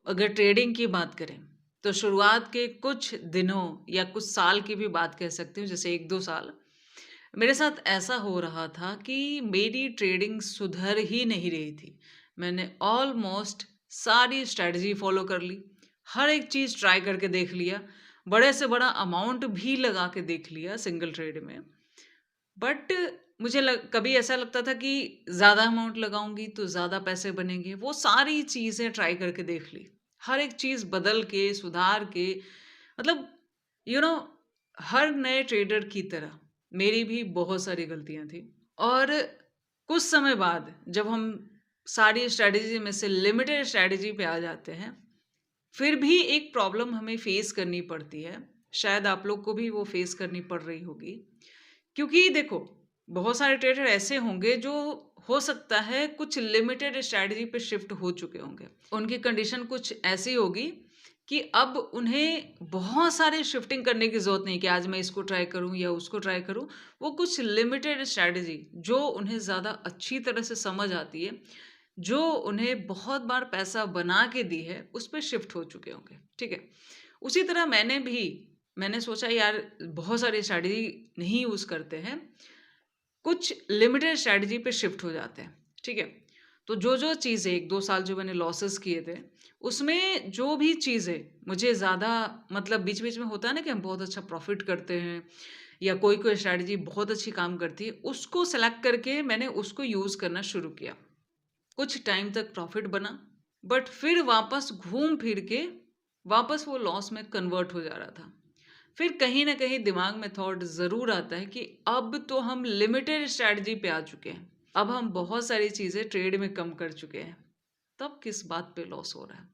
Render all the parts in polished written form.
अगर ट्रेडिंग की बात करें, तो शुरुआत के कुछ दिनों या कुछ साल की भी बात कह सकती हूँ, जैसे 1-2 साल। मेरे साथ ऐसा हो रहा था कि मेरी ट्रेडिंग सुधर ही नहीं रही थी। मैंने ऑलमोस्ट सारी स्ट्रैटेजी फ़ॉलो कर ली, हर एक चीज़ ट्राई करके देख लिया, बड़े से बड़ा अमाउंट भी लगा के देख लिया सिंगल ट्रेड में। बट मुझे कभी ऐसा लगता था कि ज़्यादा अमाउंट लगाऊंगी तो ज़्यादा पैसे बनेंगे। वो सारी चीज़ें ट्राई करके देख ली, हर एक चीज़ बदल के सुधार के, मतलब यू नो हर नए ट्रेडर की तरह मेरी भी बहुत सारी गलतियां थी। और कुछ समय बाद जब हम सारी स्ट्रेटेजी में से लिमिटेड स्ट्रेटेजी पे आ जाते हैं, फिर भी एक प्रॉब्लम हमें फेस करनी पड़ती है। शायद आप लोग को भी वो फेस करनी पड़ रही होगी, क्योंकि देखो, बहुत सारे ट्रेडर ऐसे होंगे जो हो सकता है कुछ लिमिटेड स्ट्रैटेजी पे शिफ्ट हो चुके होंगे। उनकी कंडीशन कुछ ऐसी होगी कि अब उन्हें बहुत सारे शिफ्टिंग करने की ज़रूरत नहीं कि आज मैं इसको ट्राई करूँ या उसको ट्राई करूँ। वो कुछ लिमिटेड स्ट्रैटेजी जो उन्हें ज़्यादा अच्छी तरह से समझ आती है, जो उन्हें बहुत बार पैसा बना के दी है, उस पे शिफ्ट हो चुके होंगे, ठीक है? उसी तरह मैंने सोचा यार बहुत सारी स्ट्रैटेजी नहीं यूज़ करते हैं, कुछ लिमिटेड स्ट्रैटेजी पे शिफ्ट हो जाते हैं, ठीक है? तो जो-जो चीज़ें 1-2 साल जो मैंने लॉसेस किए थे, उसमें जो भी चीज़ें मुझे ज़्यादा, मतलब बीच-बीच में होता है ना कि हम बहुत अच्छा प्रॉफ़िट करते हैं या कोई-कोई स्ट्रैटेजी बहुत अच्छी काम करती है, उसको सेलेक्ट करके मैंने उसको यूज़ करना शुरू किया। कुछ टाइम तक प्रॉफ़िट बना, बट फिर वापस घूम फिर के वापस वो लॉस में कन्वर्ट हो जा रहा था। फिर कहीं न कहीं दिमाग में थॉट ज़रूर आता है कि अब तो हम लिमिटेड स्ट्रैटेजी पे आ चुके हैं। अब हम बहुत सारी चीज़ें ट्रेड में कम कर चुके हैं। तब किस बात पे लॉस हो रहा है?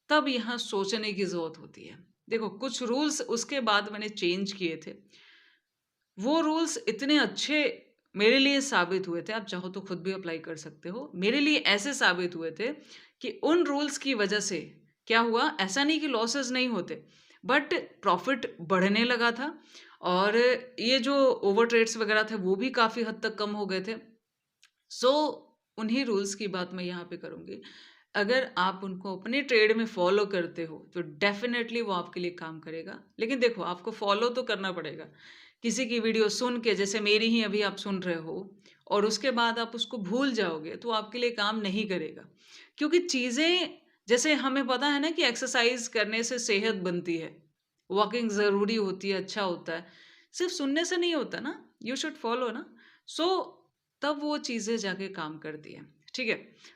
तब यहाँ सोचने की ज़रूरत होती है। देखो, कुछ रूल्स उसके बाद मैंने चेंज किए थे। वो रूल्स इतने अच्छे मेरे लिए साबित हुए थे, आप चाहो तो खुद भी अप्लाई कर सकते हो। मेरे लिए ऐसे साबित हुए थे कि उन रूल्स की वजह से क्या हुआ, ऐसा नहीं कि लॉसेस नहीं होते, बट प्रॉफ़िट बढ़ने लगा था और ये जो ओवर ट्रेड्स वगैरह थे, वो भी काफ़ी हद तक कम हो गए थे। सो उन्हीं रूल्स की बात मैं यहाँ पे करूँगी। अगर आप उनको अपने ट्रेड में फ़ॉलो करते हो, तो डेफ़िनेटली वो आपके लिए काम करेगा। लेकिन देखो, आपको फ़ॉलो तो करना पड़ेगा। किसी की वीडियो सुन के, जैसे मेरी ही अभी आप सुन रहे हो और उसके बाद आप उसको भूल जाओगे, तो आपके लिए काम नहीं करेगा। क्योंकि चीज़ें, जैसे हमें पता है ना कि एक्सरसाइज़ करने से सेहत बनती है, वॉकिंग ज़रूरी होती है, अच्छा होता है। सिर्फ़ सुनने से नहीं होता ना, यू शुड फ़ॉलो ना। सो तब वो चीज़ें जाके काम करती हैं, ठीक है?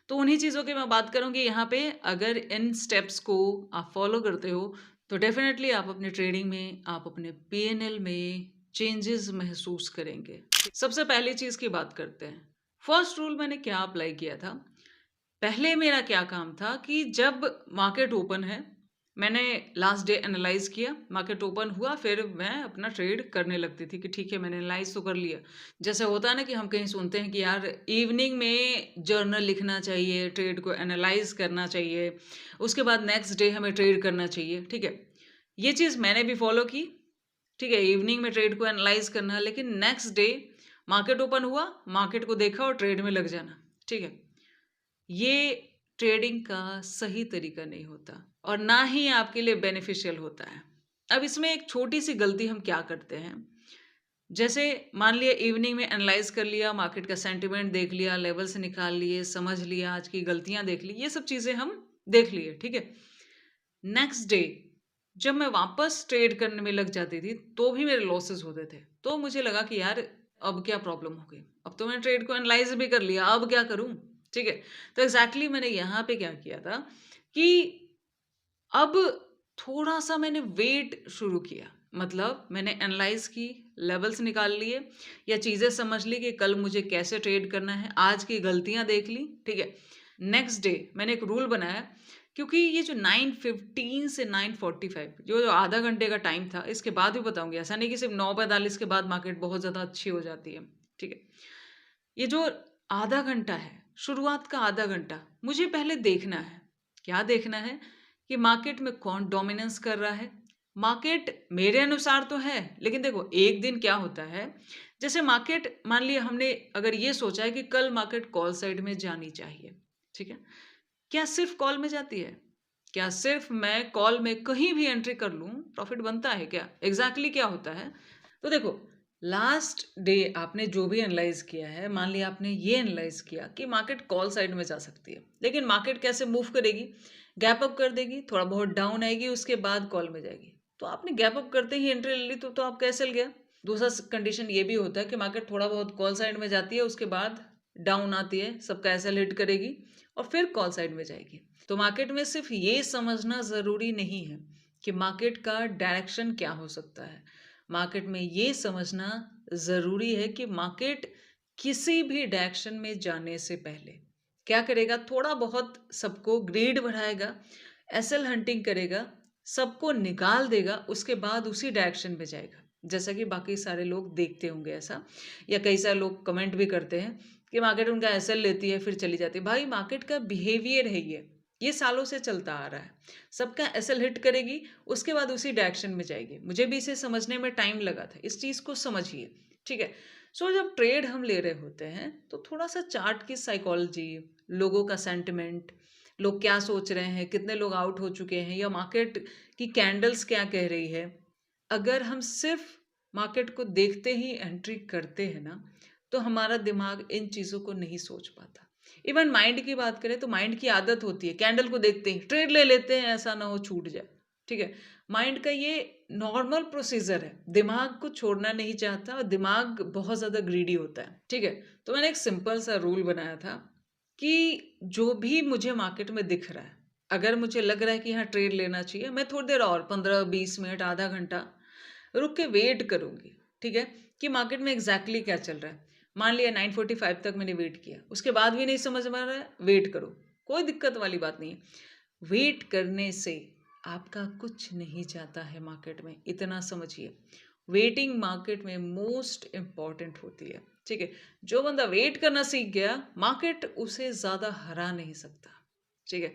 तो उन्हीं चीज़ों की मैं बात करूँगी यहाँ पे। अगर इन स्टेप्स को आप फ़ॉलो करते हो, तो डेफ़िनेटली आप अपने ट्रेडिंग में, आप अपने पीएनएल में चेंजेस महसूस करेंगे। सबसे पहली चीज़ की बात करते हैं। फर्स्ट रूल मैंने क्या अप्लाई किया था? पहले मेरा क्या काम था कि जब मार्केट ओपन है, मैंने लास्ट डे एनालाइज़ किया, मार्केट ओपन हुआ, फिर मैं अपना ट्रेड करने लगती थी कि ठीक है, मैंने एनालाइज़ तो कर लिया। जैसे होता है ना कि हम कहीं सुनते हैं कि यार इवनिंग में जर्नल लिखना चाहिए, ट्रेड को एनालाइज़ करना चाहिए, उसके बाद नेक्स्ट डे हमें ट्रेड करना चाहिए, ठीक है? ये चीज़ मैंने भी फ़ॉलो की, ठीक है? इवनिंग में ट्रेड को एनालाइज़ करना, लेकिन नेक्स्ट डे मार्केट ओपन हुआ, मार्केट को देखा और ट्रेड में लग जाना, ठीक है? ये ट्रेडिंग का सही तरीका नहीं होता और ना ही आपके लिए बेनिफिशियल होता है। अब इसमें एक छोटी-सी गलती हम क्या करते हैं, जैसे मान लिया इवनिंग में एनालाइज़ कर लिया, मार्केट का सेंटिमेंट देख लिया, लेवल्स निकाल लिए, समझ लिया, आज की गलतियाँ देख ली, ये सब चीज़ें हम देख लिए, ठीक है? नेक्स्ट डे जब मैं वापस ट्रेड करने में लग जाती थी, तो भी मेरे लॉसेस होते थे। तो मुझे लगा कि यार अब क्या प्रॉब्लम हो गई? अब तो मैंने ट्रेड को एनालाइज़ भी कर लिया, अब क्या करूँ? ठीक है? तो एग्ज़ैक्टली मैंने यहाँ पे क्या किया था कि अब थोड़ा-सा मैंने वेट शुरू किया। मतलब मैंने एनालाइज़ की, लेवल्स निकाल लिए या चीज़ें समझ ली कि कल मुझे कैसे ट्रेड करना है, आज की गलतियाँ देख ली, ठीक है? नेक्स्ट डे मैंने एक रूल बनाया, क्योंकि ये जो 9:15 से 9:45 जो आधा घंटे का टाइम था, इसके बाद भी बताऊँगी। ऐसा नहीं कि सिर्फ़ 9:45 के बाद मार्केट बहुत ज़्यादा अच्छी हो जाती है, ठीक है? ये जो आधा घंटा है, शुरुआत का आधा घंटा, मुझे पहले देखना है। क्या देखना है? कि मार्केट में कौन डोमिनेंस कर रहा है। मार्केट मेरे अनुसार तो है, लेकिन देखो एक दिन क्या होता है, जैसे मार्केट मान लिया हमने अगर ये सोचा है कि कल मार्केट कॉल साइड में जानी चाहिए, ठीक है? क्या सिर्फ़ कॉल में जाती है? क्या सिर्फ मैं कॉल में कहीं भी एंट्री कर लूँ, प्रॉफिट बनता है क्या? एग्ज़ैक्टली क्या होता है? तो देखो, लास्ट डे आपने जो भी एनालाइज़ किया है, मान लिया आपने ये एनालाइज़ किया कि मार्केट कॉल साइड में जा सकती है। लेकिन मार्केट कैसे मूव करेगी? गैप अप कर देगी, थोड़ा बहुत डाउन आएगी, उसके बाद कॉल में जाएगी। तो आपने गैप अप करते ही एंट्री ले ली तो आपका एसएल गया। दूसरा कंडीशन ये भी होता है कि मार्केट थोड़ा बहुत कॉल साइड में जाती है, उसके बाद डाउन आती है, सबका एसएल हिट करेगी और फिर कॉल साइड में जाएगी। तो मार्केट में सिर्फ ये समझना ज़रूरी नहीं है कि मार्केट का डायरेक्शन क्या हो सकता है। मार्केट में ये समझना ज़रूरी है कि मार्केट किसी भी डायरेक्शन में जाने से पहले क्या करेगा, थोड़ा बहुत सबको ग्रीड बढ़ाएगा, एसएल हंटिंग करेगा, सबको निकाल देगा, उसके बाद उसी डायरेक्शन में जाएगा। जैसा कि बाकी सारे लोग देखते होंगे ऐसा, या कई सारे लोग कमेंट भी करते हैं कि मार्केट उनका एसएल लेती है फिर चली जाती है। भाई मार्केट का बिहेवियर है ये सालों से चलता आ रहा है। सबका एसएल हिट करेगी, उसके बाद उसी डायरेक्शन में जाएगी। मुझे भी इसे समझने में टाइम लगा था, इस चीज़ को समझिए, ठीक है। सो जब ट्रेड हम ले रहे होते हैं तो थोड़ा सा चार्ट की साइकोलॉजी, लोगों का सेंटिमेंट, लोग क्या सोच रहे हैं, कितने लोग आउट हो चुके हैं, या मार्केट की कैंडल्स क्या कह रही है, अगर हम सिर्फ मार्केट को देखते ही एंट्री करते हैं ना, तो हमारा दिमाग इन चीज़ों को नहीं सोच पाता। इवन माइंड की बात करें तो माइंड की आदत होती है कैंडल को देखते ही ट्रेड ले लेते हैं, ऐसा ना हो छूट जाए, ठीक है। माइंड का ये नॉर्मल प्रोसीजर है, दिमाग को छोड़ना नहीं चाहता और दिमाग बहुत ज़्यादा ग्रीडी होता है, ठीक है। तो मैंने एक सिंपल सा रूल बनाया था कि जो भी मुझे मार्केट में दिख रहा है, अगर मुझे लग रहा है कि यहाँ ट्रेड लेना चाहिए, मैं थोड़ी देर और 15-20 मिनट, आधा घंटा रुक के वेट करूंगी, ठीक है, कि मार्केट में एग्जैक्टली क्या चल रहा है। मान लिया 9:45 तक मैंने वेट किया, उसके बाद भी नहीं समझ में आ रहा है, वेट करो, कोई दिक्कत वाली बात नहीं है। वेट करने से आपका कुछ नहीं जाता है मार्केट में, इतना समझिए। वेटिंग मार्केट में मोस्ट इम्पॉर्टेंट होती है, ठीक है। जो बंदा वेट करना सीख गया, मार्केट उसे ज़्यादा हरा नहीं सकता, ठीक है।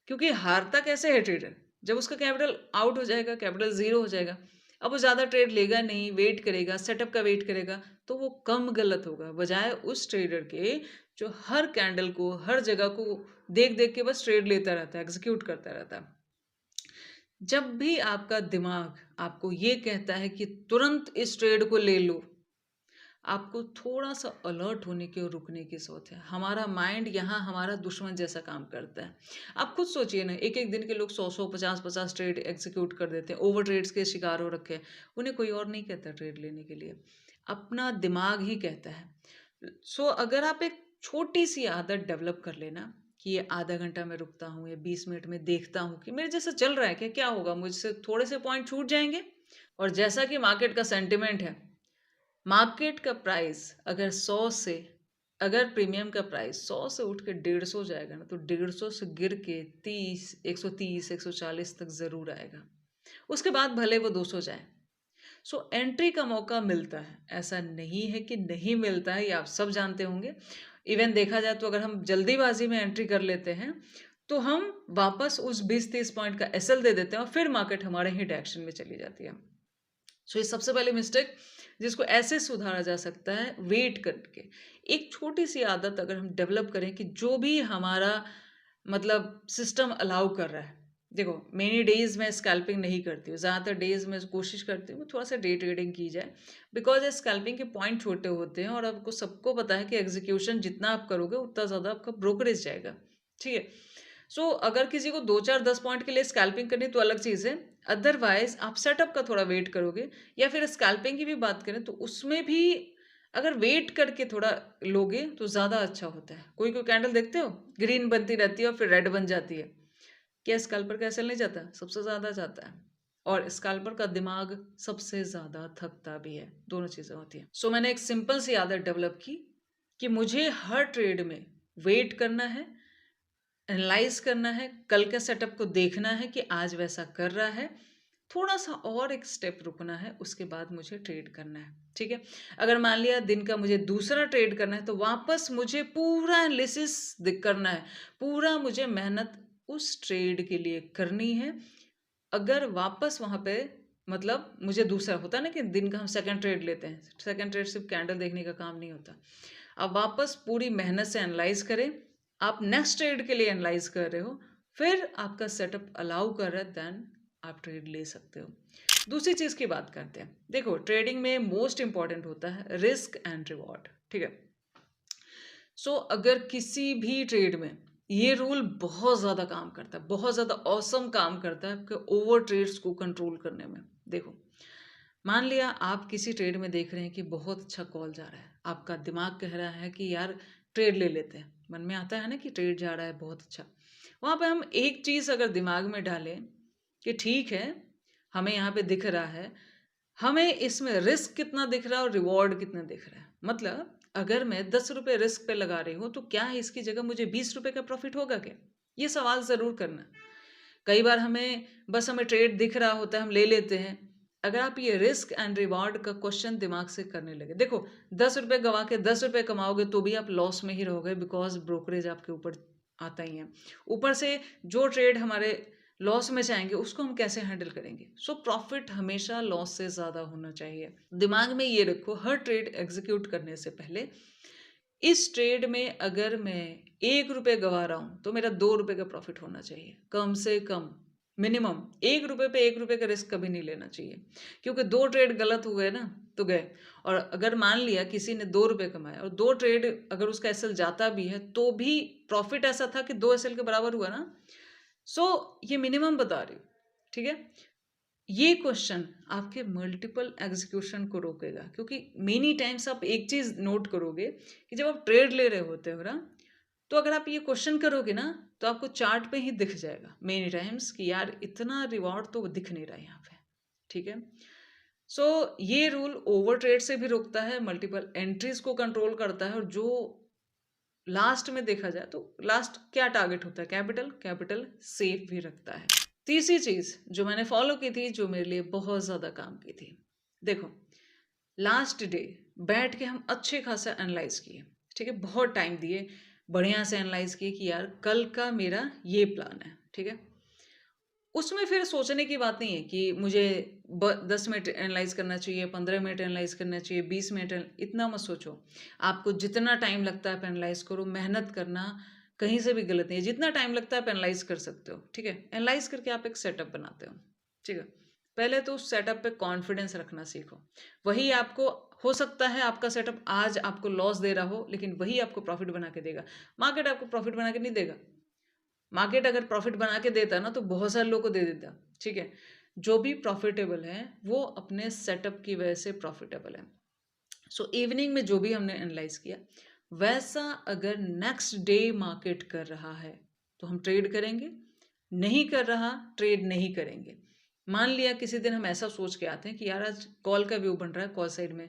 क्योंकि हारता कैसे है ट्रेडर, जब उसका कैपिटल आउट हो जाएगा, कैपिटल ज़ीरो हो जाएगा। अब वो ज़्यादा ट्रेड लेगा नहीं, वेट करेगा, सेटअप का वेट करेगा, तो वो कम गलत होगा बजाय उस ट्रेडर के जो हर कैंडल को, हर जगह को देख देख के बस ट्रेड लेता रहता है, एग्जीक्यूट करता रहता है। जब भी आपका दिमाग आपको ये कहता है कि तुरंत इस ट्रेड को ले लो, आपको थोड़ा-सा अलर्ट होने की और रुकने की ज़रूरत है। हमारा माइंड यहाँ हमारा दुश्मन जैसा काम करता है। आप खुद सोचिए ना, एक-एक दिन के लोग 100-100, 50-50 ट्रेड एग्ज़ीक्यूट कर देते हैं, ओवर ट्रेड्स के शिकार हो रखे हैं। उन्हें कोई और नहीं कहता ट्रेड लेने के लिए, अपना दिमाग ही कहता है। सो अगर आप एक छोटी-सी आदत डेवलप कर लेना कि ये आधा घंटा मैं रुकता हूँ या 20 मिनट में देखता हूँ कि मेरे जैसा चल रहा है क्या? क्या होगा? मुझसे थोड़े से पॉइंट छूट जाएँगे, और जैसा कि मार्केट का सेंटिमेंट है, मार्केट का प्राइस अगर 100 से, अगर प्रीमियम का प्राइस 100 से उठ के 150 जाएगा ना, तो 150 से गिर के 30, 130, 140 तक ज़रूर आएगा। उसके बाद भले वो 200 जाए। सो एंट्री का मौका मिलता है, ऐसा नहीं है कि नहीं मिलता है, ये आप सब जानते होंगे। इवन देखा जाए तो अगर हम जल्दीबाजी में एंट्री कर लेते हैं, तो हम वापस उस 20-30 पॉइंट का एसएल दे देते हैं और फिर मार्केट हमारे ही डायरेक्शन में चली जाती है। सो ये सबसे पहले मिस्टेक जिसको ऐसे सुधारा जा सकता है, वेट करके। एक छोटी सी आदत अगर हम डेवलप करें कि जो भी हमारा मतलब सिस्टम अलाउ कर रहा है, देखो मेनी डेज मैं स्कैल्पिंग नहीं करती हूँ, ज़्यादातर डेज में कोशिश करती हूँ थोड़ा सा डे ट्रेडिंग की जाए, बिकॉज स्कैल्पिंग के पॉइंट छोटे होते हैं और आपको सबको पता है कि एग्जीक्यूशन जितना आप करोगे उतना ज़्यादा आपका ब्रोकरेज जाएगा, ठीक है। सो अगर किसी को 2-4-10 पॉइंट के लिए स्कैल्पिंग करनी तो अलग चीज़ है, अदरवाइज आप सेटअप का थोड़ा वेट करोगे, या फिर स्कैल्पिंग की भी बात करें तो उसमें भी अगर वेट करके थोड़ा लोगे तो ज़्यादा अच्छा होता है। कोई कोई कैंडल देखते हो, ग्रीन बनती रहती है और फिर रेड बन जाती है, क्या स्कैल्पर का एसएल नहीं जाता? सबसे ज़्यादा जाता है, और स्कैल्पर का दिमाग सबसे ज़्यादा थकता भी है, दोनों चीज़ें होती हैं। सो मैंने एक सिंपल सी आदत डेवलप की कि मुझे हर ट्रेड में वेट करना है, एनालाइज करना है, कल के सेटअप को देखना है कि आज वैसा कर रहा है, थोड़ा सा और एक स्टेप रुकना है, उसके बाद मुझे ट्रेड करना है, ठीक है। अगर मान लिया दिन का मुझे दूसरा ट्रेड करना है, तो वापस मुझे पूरा एनालिसिस करना है, पूरा मुझे मेहनत उस ट्रेड के लिए करनी है। अगर वापस वहाँ पे मतलब मुझे दूसरा होता है ना कि दिन का हम सेकंड ट्रेड लेते हैं, सेकंड ट्रेड सिर्फ कैंडल देखने का काम नहीं होता। आप वापस पूरी मेहनत से एनालाइज करें, आप नेक्स्ट ट्रेड के लिए एनालाइज कर रहे हो, फिर आपका सेटअप अलाउ कर रहा है, देन आप ट्रेड ले सकते हो। दूसरी चीज़ की बात करते हैं। देखो, ट्रेडिंग में मोस्ट इंपॉर्टेंट होता है रिस्क एंड रिवॉर्ड, ठीक है। सो अगर किसी भी ट्रेड में ये रूल बहुत ज़्यादा काम करता है, बहुत ज़्यादा ऑसम काम करता है आपके ओवर ट्रेड्स को कंट्रोल करने में। देखो, मान लिया आप किसी ट्रेड में देख रहे हैं कि बहुत अच्छा कॉल जा रहा है, आपका दिमाग कह रहा है कि यार ट्रेड ले लेते हैं, मन में आता है ना कि ट्रेड जा रहा है बहुत अच्छा। वहाँ पे हम एक चीज़ अगर दिमाग में डालें कि ठीक है, हमें यहाँ पे दिख रहा है, हमें इसमें रिस्क कितना दिख रहा है और रिवॉर्ड कितना दिख रहा है। मतलब अगर मैं 10 रुपए रिस्क पे लगा रही हूँ, तो क्या है इसकी जगह मुझे 20 रुपए का प्रॉफिट होगा क्या? ये सवाल ज़रूर करना। कई बार हमें ट्रेड दिख रहा होता है, हम ले लेते हैं। अगर आप ये रिस्क एंड रिवॉर्ड का क्वेश्चन दिमाग से करने लगे, देखो 10 रुपए गवा के 10 रुपए कमाओगे तो भी आप लॉस में ही रहोगे, बिकॉज ब्रोकरेज आपके ऊपर आता ही है। ऊपर से जो ट्रेड हमारे लॉस में जाएंगे उसको हम कैसे हैंडल करेंगे? सो प्रॉफिट हमेशा लॉस से ज़्यादा होना चाहिए। दिमाग में ये रखो, हर ट्रेड एग्जीक्यूट करने से पहले इस ट्रेड में अगर मैं 1 रुपए गँवा रहा हूँ, तो मेरा 2 रुपए का प्रॉफ़िट होना चाहिए, कम से कम, मिनिमम। 1 रुपए पे 1 रुपए का रिस्क कभी नहीं लेना चाहिए, क्योंकि 2 ट्रेड गलत हो गए ना, तो गए। और अगर मान लिया किसी ने 2 रुपए कमाए और 2 ट्रेड अगर उसका एसएल जाता भी है, तो भी प्रॉफ़िट ऐसा था कि 2 एसएल के बराबर हुआ ना। सो ये मिनिमम बता रही हूँ, ठीक है? ये क्वेश्चन आपके मल्टीपल एग्जीक्यूशन को रोकेगा, क्योंकि मेनी टाइम्स आप एक चीज नोट करोगे कि जब आप ट्रेड ले रहे होते हो ना, तो अगर आप ये क्वेश्चन करोगे ना, तो आपको चार्ट पे ही दिख जाएगा मेनी टाइम्स कि यार इतना रिवॉर्ड तो दिख नहीं रहा है यहाँ पे, ठीक है। सो ये रूल ओवर ट्रेड से भी रोकता है, मल्टीपल एंट्रीज को कंट्रोल करता है, और जो लास्ट में देखा जाए तो लास्ट क्या टारगेट होता है? कैपिटल। कैपिटल सेफ भी रखता है। तीसरी चीज जो मैंने फॉलो की थी, जो मेरे लिए बहुत ज्यादा काम की थी, देखो, लास्ट डे बैठ के हम अच्छे खासा एनालाइज किए, ठीक है, बहुत टाइम दिए, बढ़िया से एनालाइज किए कि यार कल का मेरा ये प्लान है, ठीक है। उसमें फिर सोचने की बात नहीं है कि मुझे 10 मिनट एनालाइज करना चाहिए, 15 मिनट एनालाइज करना चाहिए, 20 मिनट, इतना मत सोचो। आपको जितना टाइम लगता है आप एनालाइज करो, मेहनत करना कहीं से भी गलत नहीं है। जितना टाइम लगता है आप एनालाइज कर सकते हो, ठीक है। एनालाइज करके आप एक सेटअप बनाते हो, ठीक है। पहले तो उस सेटअप पे कॉन्फिडेंस रखना सीखो। वही आपको, हो सकता है आपका सेटअप आज आपको लॉस दे रहा हो, लेकिन वही आपको प्रॉफिट बना के देगा। मार्केट आपको प्रॉफिट बना के नहीं देगा। मार्केट अगर प्रॉफिट बना के देता ना, तो बहुत सारे लोग को दे देता, ठीक है। जो भी प्रॉफिटेबल है वो अपने सेटअप की वजह से प्रॉफिटेबल है। सो इवनिंग में जो भी हमने एनालाइज किया, वैसा अगर नेक्स्ट डे मार्केट कर रहा है तो हम ट्रेड करेंगे, नहीं कर रहा ट्रेड नहीं करेंगे। मान लिया किसी दिन हम ऐसा सोच के आते हैं कि यार आज कॉल का व्यू बन रहा है, कॉल साइड में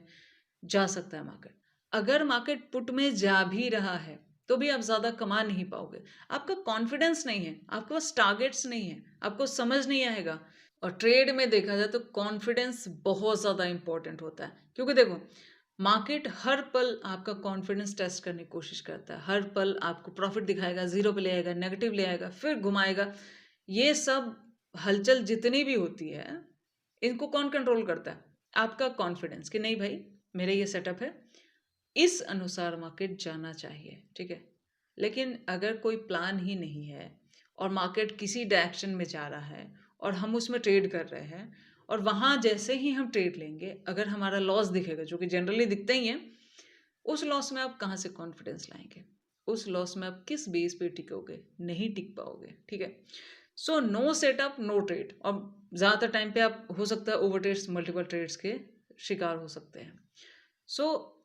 जा सकता है मार्केट। अगर मार्केट पुट में जा भी रहा है, तो भी आप ज़्यादा कमा नहीं पाओगे। आपका कॉन्फिडेंस नहीं है, आपके पास टारगेट्स नहीं है, आपको समझ नहीं आएगा। और ट्रेड में देखा जाए तो कॉन्फिडेंस बहुत ज़्यादा इंपॉर्टेंट होता है, क्योंकि देखो, मार्केट हर पल आपका कॉन्फिडेंस टेस्ट करने की कोशिश करता है। हर पल आपको प्रॉफिट दिखाएगा, जीरो पे ले आएगा, नेगेटिव ले आएगा, फिर घुमाएगा। ये सब हलचल जितनी भी होती है, इनको कौन कंट्रोल करता है? आपका कॉन्फिडेंस, कि नहीं भाई, मेरा ये सेटअप है, इस अनुसार मार्केट जाना चाहिए, ठीक है। लेकिन अगर कोई प्लान ही नहीं है और मार्केट किसी डायरेक्शन में जा रहा है और हम उसमें ट्रेड कर रहे हैं, और वहाँ जैसे ही हम ट्रेड लेंगे अगर हमारा लॉस दिखेगा, जो कि जनरली दिखते ही है, उस लॉस में आप कहाँ से कॉन्फिडेंस लाएंगे? उस लॉस में आप किस बेस पे टिकोगे? नहीं टिक पाओगे, ठीक है। So no setup no trade. और ज़्यादातर टाइम पे आप, हो सकता है, ओवर ट्रेड्स, मल्टीपल ट्रेड्स के शिकार हो सकते हैं। सो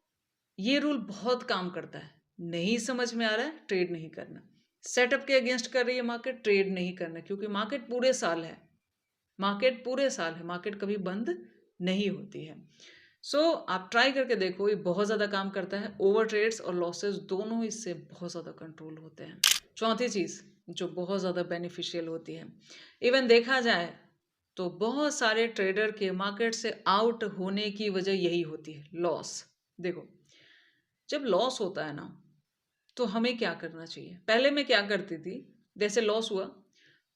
ये रूल बहुत काम करता है। नहीं समझ में आ रहा है, ट्रेड नहीं करना। सेटअप के अगेंस्ट कर रही है मार्केट, ट्रेड नहीं करना, क्योंकि मार्केट पूरे साल है। मार्केट पूरे साल है, मार्केट कभी बंद नहीं होती है। सो आप ट्राई करके देखो, ये बहुत ज़्यादा काम करता है। ओवर ट्रेड्स और लॉसेस दोनों इससे बहुत ज़्यादा कंट्रोल होते हैं। चौथी चीज़ जो बहुत ज़्यादा बेनिफिशियल होती है, इवन देखा जाए तो बहुत सारे ट्रेडर के मार्केट से आउट होने की वजह यही होती है, लॉस। देखो, जब लॉस होता है ना, तो हमें क्या करना चाहिए? पहले मैं क्या करती थी, जैसे लॉस हुआ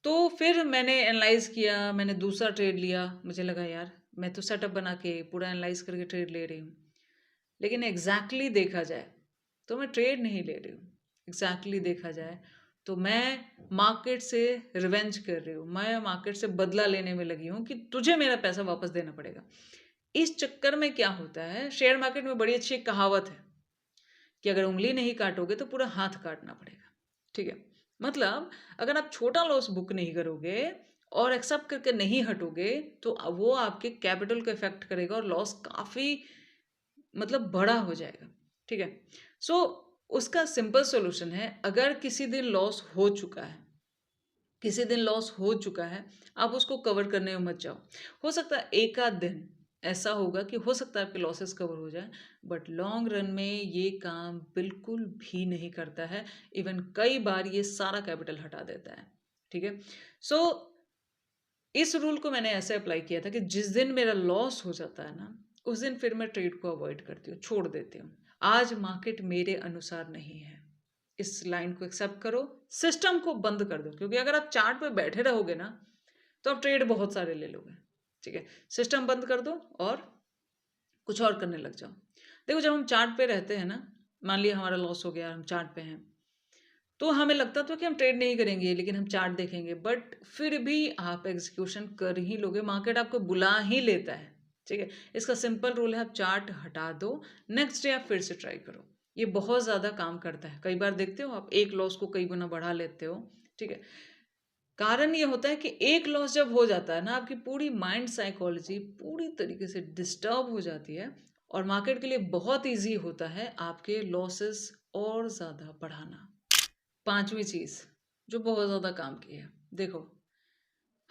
तो फिर मैंने एनालाइज किया, मैंने दूसरा ट्रेड लिया। मुझे लगा यार मैं तो सेटअप बना के पूरा एनालाइज करके ट्रेड ले रही हूँ, लेकिन एग्जैक्टली देखा जाए तो मैं ट्रेड नहीं ले रही हूँ। एग्जैक्टली देखा जाए तो मैं मार्केट से रिवेंज कर रही हूँ, मैं मार्केट से बदला लेने में लगी हूँ कि तुझे मेरा पैसा वापस देना पड़ेगा। इस चक्कर में क्या होता है, शेयर मार्केट में बड़ी अच्छी एक कहावत है कि अगर उँगली नहीं काटोगे तो पूरा हाथ काटना पड़ेगा, ठीक है? मतलब अगर आप छोटा लॉस बुक नहीं करोगे और एक्सेप्ट करके नहीं हटोगे, तो वो आपके कैपिटल को इफ़ेक्ट करेगा और लॉस काफ़ी मतलब बड़ा हो जाएगा, ठीक है? सो उसका सिंपल सॉल्यूशन है, अगर किसी दिन लॉस हो चुका है, किसी दिन लॉस हो चुका है, आप उसको कवर करने में मत जाओ। हो सकता है एक आध दिन ऐसा होगा कि हो सकता है आपके लॉसेस कवर हो जाएँ, बट लॉन्ग रन में ये काम बिल्कुल भी नहीं करता है। इवन कई बार ये सारा कैपिटल हटा देता है, ठीक है? सो इस रूल को मैंने ऐसे अप्लाई किया था कि जिस दिन मेरा लॉस हो जाता है ना, उस दिन फिर मैं ट्रेड को अवॉइड करती हूँ, छोड़ देती हूँ। आज मार्केट मेरे अनुसार नहीं है। इस लाइन को एक्सेप्ट करो, सिस्टम को बंद कर दो, क्योंकि अगर आप चार्ट पे बैठे रहोगे ना, तो आप ट्रेड बहुत सारे ले लोगे, ठीक है? सिस्टम बंद कर दो और कुछ और करने लग जाओ। देखो, जब हम चार्ट पे रहते हैं ना, मान लिया हमारा लॉस हो गया, हम चार्ट पे हैं, तो हमें लगता तो कि हम ट्रेड नहीं करेंगे, लेकिन हम चार्ट देखेंगे, बट फिर भी आप एग्जीक्यूशन कर ही लोगे, मार्केट आपको बुला ही लेता है, ठीक है? इसका सिंपल रूल है, आप चार्ट हटा दो, नेक्स्ट डे आप फिर से ट्राई करो। ये बहुत ज़्यादा काम करता है। कई बार देखते हो आप एक लॉस को कई गुना बढ़ा लेते हो, ठीक है? कारण ये होता है कि एक लॉस जब हो जाता है ना, आपकी पूरी माइंड साइकोलॉजी पूरी तरीके से डिस्टर्ब हो जाती है और मार्केट के लिए बहुत ईज़ी होता है आपके लॉसेस और ज़्यादा बढ़ाना। 5वीं चीज़, जो बहुत ज़्यादा काम की है। देखो,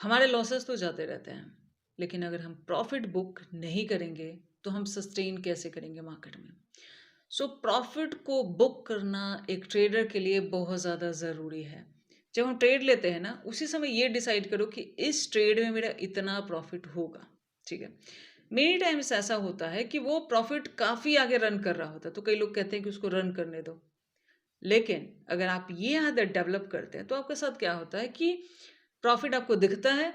हमारे लॉसेस तो जाते रहते हैं, लेकिन अगर हम प्रॉफ़िट बुक नहीं करेंगे, तो हम सस्टेन कैसे करेंगे मार्केट में? सो प्रॉफ़िट को बुक करना एक ट्रेडर के लिए बहुत ज़्यादा ज़रूरी है। जब हम ट्रेड लेते हैं ना, उसी समय ये डिसाइड करो कि इस ट्रेड में मेरा इतना प्रॉफ़िट होगा, ठीक है? मेनी टाइम्स ऐसा होता है कि वो प्रॉफ़िट काफ़ी आगे रन कर रहा होता है, तो कई लोग कहते हैं कि उसको रन करने दो। लेकिन अगर आप ये आदत डेवलप करते हैं, तो आपके साथ क्या होता है कि प्रॉफिट आपको दिखता है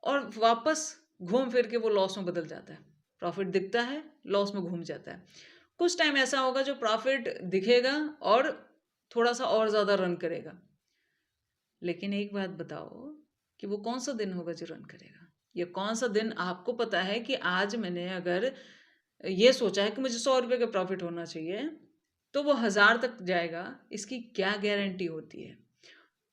और वापस घूम फिर के वो लॉस में बदल जाता है। प्रॉफिट दिखता है, लॉस में घूम जाता है। कुछ टाइम ऐसा होगा जो प्रॉफिट दिखेगा और थोड़ा-सा और ज़्यादा रन करेगा। लेकिन एक बात बताओ कि वो कौन-सा दिन होगा जो रन करेगा? या कौन-सा दिन आपको पता है कि आज मैंने अगर ये सोचा है कि मुझे ₹100 का प्रॉफिट होना चाहिए, तो वो 1000 तक जाएगा, इसकी क्या गारंटी होती है?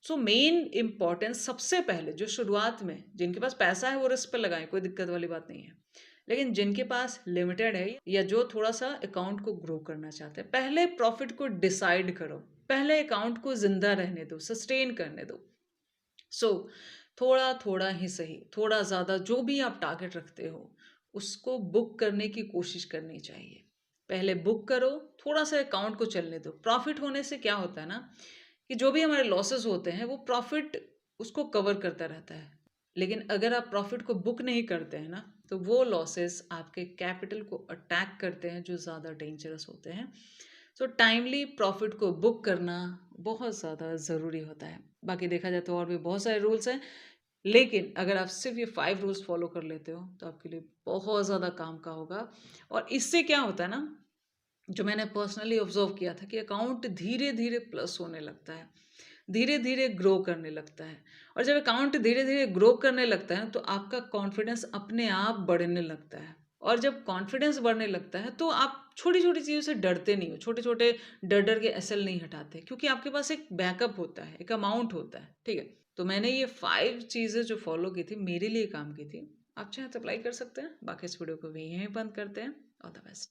सो मेन इम्पोर्टेंस सबसे पहले जो शुरुआत में जिनके पास पैसा है वो रिस्क पे लगाएँ, कोई दिक्कत वाली बात नहीं है। लेकिन जिनके पास लिमिटेड है या जो थोड़ा-सा अकाउंट को ग्रो करना चाहते हैं, पहले प्रॉफिट को डिसाइड करो। पहले अकाउंट को ज़िंदा रहने दो, सस्टेन करने दो। सो थोड़ा-थोड़ा ही सही, थोड़ा ज़्यादा जो भी आप टारगेट रखते हो, उसको बुक करने की कोशिश करनी चाहिए। पहले बुक करो, थोड़ा-सा अकाउंट को चलने दो। प्रॉफ़िट होने से क्या होता है ना, कि जो भी हमारे लॉसेस होते हैं, वो प्रॉफ़िट उसको कवर करता रहता है। लेकिन अगर आप प्रॉफ़िट को बुक नहीं करते हैं ना, तो वो लॉसेस आपके कैपिटल को अटैक करते हैं, जो ज़्यादा डेंजरस होते हैं। सो टाइमली प्रॉफिट को बुक करना बहुत ज़्यादा ज़रूरी होता है। बाकी देखा जाए तो और भी बहुत सारे रूल्स हैं, लेकिन अगर आप सिर्फ़ ये 5 रूल्स फ़ॉलो कर लेते हो, तो आपके लिए बहुत ज़्यादा काम का होगा। और इससे क्या होता है ना, जो मैंने पर्सनली ऑब्ज़र्व किया था कि अकाउंट धीरे-धीरे प्लस होने लगता है, धीरे-धीरे ग्रो करने लगता है। और जब अकाउंट धीरे-धीरे ग्रो करने लगता है, तो आपका कॉन्फिडेंस अपने आप बढ़ने लगता है। और जब कॉन्फिडेंस बढ़ने लगता है, तो आप छोटी-छोटी चीज़ों से डरते नहीं हो, छोटे-छोटे डर-डर के एसएल नहीं हटाते, क्योंकि आपके पास एक बैकअप होता है, एक अमाउंट होता है, ठीक है? तो मैंने ये 5 चीज़ें जो फ़ॉलो की थी, मेरे लिए काम की थी। आप चाहें तो अप्लाई कर सकते हैं। बाकी इस वीडियो को भी यहीं बंद करते हैं। All the best.